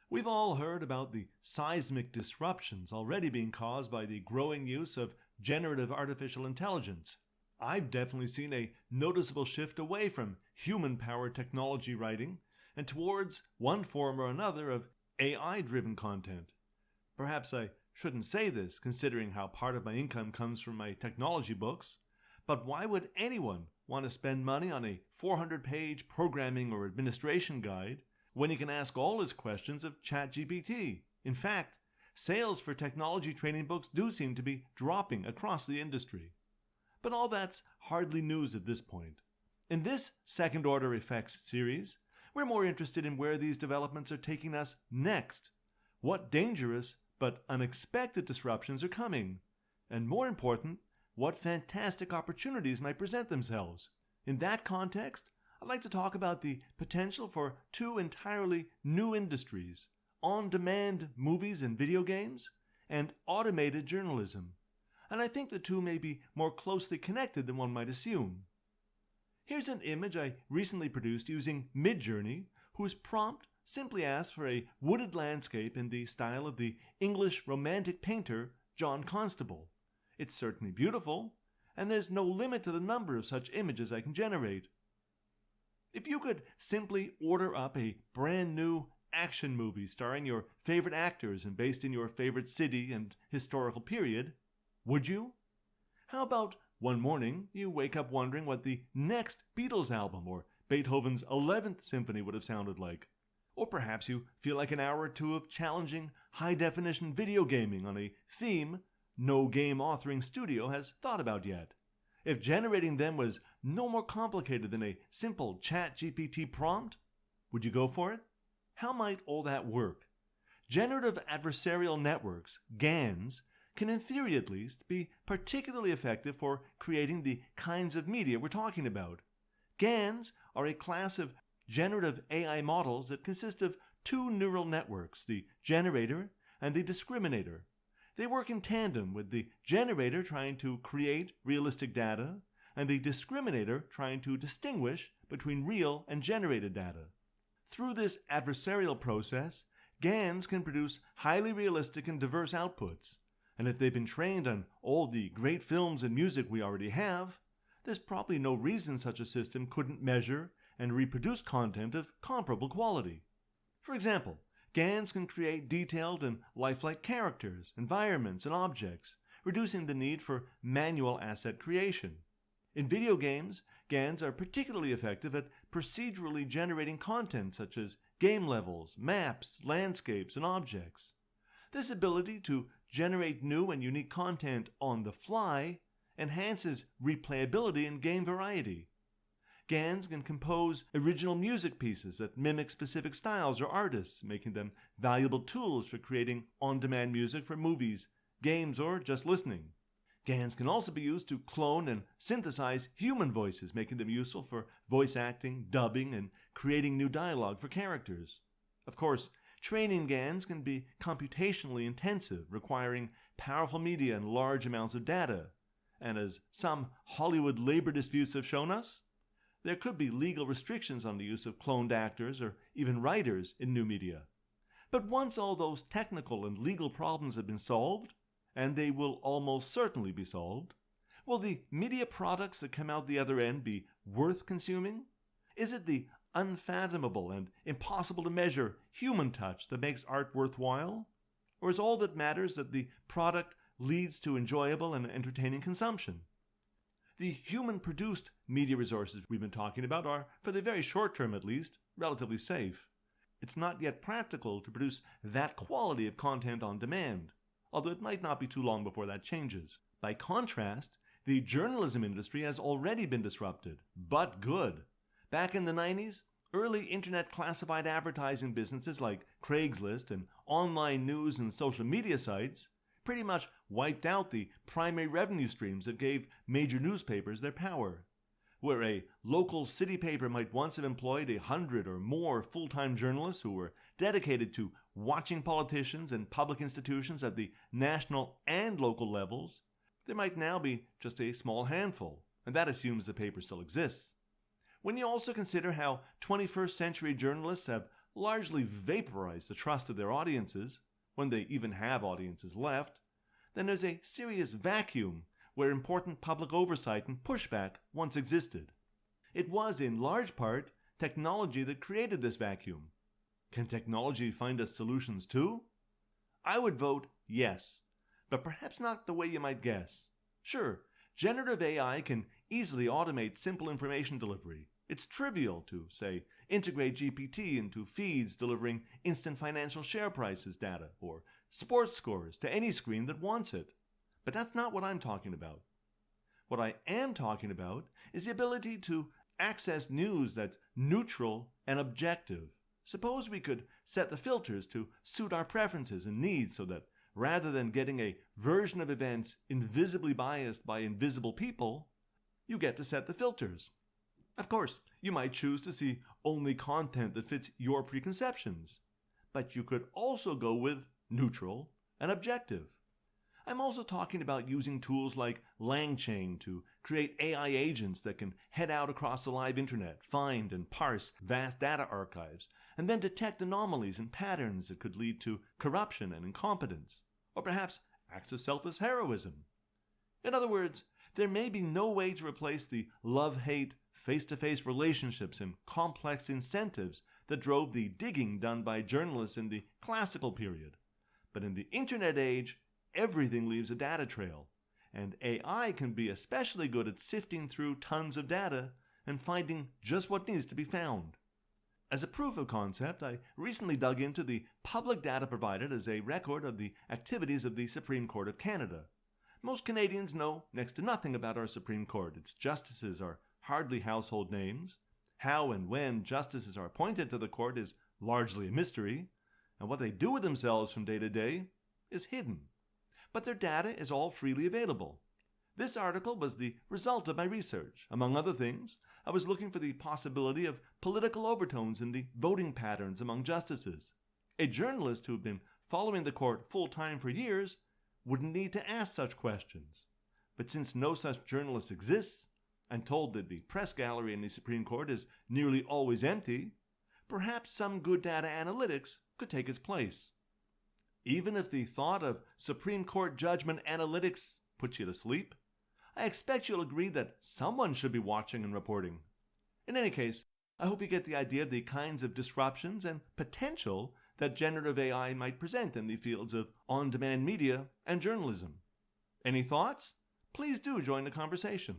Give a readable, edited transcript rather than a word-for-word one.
We've all heard about the seismic disruptions already being caused by the growing use of generative artificial intelligence. I've definitely seen a noticeable shift away from human-powered technology writing and towards one form or another of AI-driven content. Perhaps I shouldn't say this, considering how part of my income comes from my technology books, but why would anyone want to spend money on a 400-page programming or administration guide when he can ask all his questions of ChatGPT? In fact, sales for technology training books do seem to be dropping across the industry. But all that's hardly news at this point. In this second-order effects series, we're more interested in where these developments are taking us next, what dangerous but unexpected disruptions are coming, and more important, what fantastic opportunities might present themselves. In that context, I'd like to talk about the potential for two entirely new industries: on-demand movies and video games, and automated journalism. And I think the two may be more closely connected than one might assume. Here's an image I recently produced using Midjourney, whose prompt simply asks for a wooded landscape in the style of the English Romantic painter John Constable. It's certainly beautiful, and there's no limit to the number of such images I can generate. If you could simply order up a brand new action movie starring your favorite actors and based in your favorite city and historical period, would you? How about one morning you wake up wondering what the next Beatles album or Beethoven's 11th Symphony would have sounded like? Or perhaps you feel like an hour or two of challenging high-definition video gaming on a theme no game authoring studio has thought about yet. If generating them was no more complicated than a simple ChatGPT prompt, would you go for it? How might all that work? Generative adversarial networks, GANs, can in theory at least be particularly effective for creating the kinds of media we're talking about. GANs are a class of generative AI models that consist of two neural networks, the generator and the discriminator. They work in tandem, with the generator trying to create realistic data and the discriminator trying to distinguish between real and generated data. Through this adversarial process, GANs can produce highly realistic and diverse outputs, and if they've been trained on all the great films and music we already have, there's probably no reason such a system couldn't measure and reproduce content of comparable quality. For example, GANs can create detailed and lifelike characters, environments, and objects, reducing the need for manual asset creation. In video games, GANs are particularly effective at procedurally generating content such as game levels, maps, landscapes, and objects. This ability to generate new and unique content on the fly enhances replayability and game variety. GANs can compose original music pieces that mimic specific styles or artists, making them valuable tools for creating on-demand music for movies, games, or just listening. GANs can also be used to clone and synthesize human voices, making them useful for voice acting, dubbing, and creating new dialogue for characters. Of course, training GANs can be computationally intensive, requiring powerful media and large amounts of data. And as some Hollywood labor disputes have shown us, there could be legal restrictions on the use of cloned actors or even writers in new media. But once all those technical and legal problems have been solved, and they will almost certainly be solved, will the media products that come out the other end be worth consuming? Is it the unfathomable and impossible to measure human touch that makes art worthwhile? Or is all that matters that the product leads to enjoyable and entertaining consumption? The human-produced media resources we've been talking about are, for the very short term at least, relatively safe. It's not yet practical to produce that quality of content on demand, although it might not be too long before that changes. By contrast, the journalism industry has already been disrupted, but good. Back in the 90s, early internet classified advertising businesses like Craigslist and online news and social media sites pretty much wiped out the primary revenue streams that gave major newspapers their power. Where a local city paper might once have employed 100 or more full-time journalists who were dedicated to watching politicians and public institutions at the national and local levels, there might now be just a small handful, and that assumes the paper still exists. When you also consider how 21st century journalists have largely vaporize the trust of their audiences, when they even have audiences left, then there's a serious vacuum where important public oversight and pushback once existed. It was, in large part, technology that created this vacuum. Can technology find us solutions too? I would vote yes, but perhaps not the way you might guess. Sure, generative AI can easily automate simple information delivery. It's trivial to, say, integrate GPT into feeds delivering instant financial share prices data or sports scores to any screen that wants it. But that's not what I'm talking about. What I am talking about is the ability to access news that's neutral and objective. Suppose we could set the filters to suit our preferences and needs so that rather than getting a version of events invisibly biased by invisible people, you get to set the filters. Of course, you might choose to see only content that fits your preconceptions, but you could also go with neutral and objective. I'm also talking about using tools like LangChain to create AI agents that can head out across the live internet, find and parse vast data archives, and then detect anomalies and patterns that could lead to corruption and incompetence, or perhaps acts of selfless heroism. In other words, there may be no way to replace the love-hate, face-to-face relationships and complex incentives that drove the digging done by journalists in the classical period. But in the internet age, everything leaves a data trail, and AI can be especially good at sifting through tons of data and finding just what needs to be found. As a proof of concept, I recently dug into the public data provided as a record of the activities of the Supreme Court of Canada. Most Canadians know next to nothing about our Supreme Court. Its justices are hardly household names. How and when justices are appointed to the court is largely a mystery, and what they do with themselves from day to day is hidden. But their data is all freely available. This article was the result of my research. Among other things, I was looking for the possibility of political overtones in the voting patterns among justices. A journalist who had been following the court full-time for years wouldn't need to ask such questions. But since no such journalist exists, and told that the press gallery in the Supreme Court is nearly always empty, perhaps some good data analytics could take its place. Even if the thought of Supreme Court judgment analytics puts you to sleep, I expect you'll agree that someone should be watching and reporting. In any case, I hope you get the idea of the kinds of disruptions and potential that generative AI might present in the fields of on-demand media and journalism. Any thoughts? Please do join the conversation.